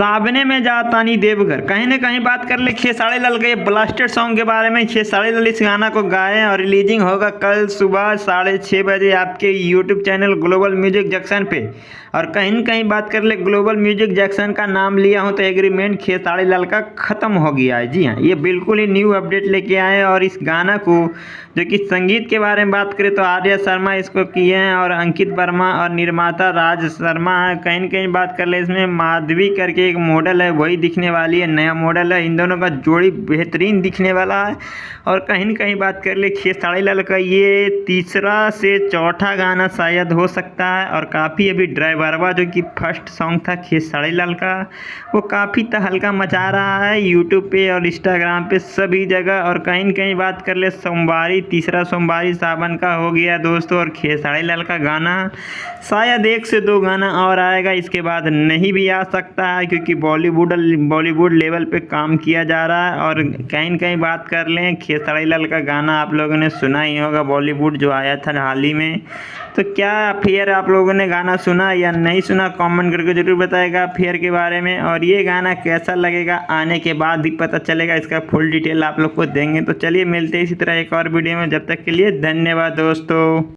सावने में जातानी देवघर। कहीं ना कहीं बात कर ले खेसारी लाल के ब्लास्टेड सॉन्ग के बारे में। खेसारी लाल इस गाना को गाए और रिलीजिंग होगा कल सुबह 6:30 बजे आपके YouTube channel global music junction पे। और कहीं न कहीं बात कर ले ग्लोबल म्यूजिक जंक्शन का नाम लिया हूँ तो एग्रीमेंट खेसारी लाल का ख़त्म हो गया है। जी हाँ, ये बिल्कुल ही न्यू अपडेट लेके आए हैं। और इस गाना को जो कि संगीत के बारे में बात करें तो आर्या शर्मा इसको किए हैं और अंकित वर्मा और निर्माता राज शर्मा है। कहीं न कहीं बात कर ले इसमें माधवी करके एक मॉडल है, वही दिखने वाली है, नया मॉडल है। इन दोनों का जोड़ी बेहतरीन दिखने वाला है। और कहीं न कहीं बात कर ले खेसारी लाल का ये तीसरा से चौथा गाना शायद हो सकता है। और काफ़ी अभी ड्राइवरवा जो कि फर्स्ट सॉन्ग था खेसारी लाल का, वो काफ़ी तहलका मचा रहा है यूट्यूब पे और इंस्टाग्राम पे सभी जगह। और कहीं न कहीं बात कर ले सोमवारी, तीसरा सोमवारी सावन का हो गया दोस्तों। और खेसारी लाल का गाना शायद 1 से 2 गाना और आएगा, इसके बाद नहीं भी आ सकता है क्योंकि बॉलीवुड लेवल पे काम किया जा रहा है। और कहीं न कहीं बात कर लें खेसारी लाल का गाना आप लोगों ने सुना ही होगा, बॉलीवुड जो आया था हाल ही में। तो क्या फिर आप लोगों ने गाना सुना या नहीं सुना, कमेंट करके ज़रूर बताएगा फिर के बारे में। और ये गाना कैसा लगेगा आने के बाद ही पता चलेगा, इसका फुल डिटेल आप लोग को देंगे। तो चलिए मिलते हैं इसी तरह एक और वीडियो में, जब तक के लिए धन्यवाद दोस्तों।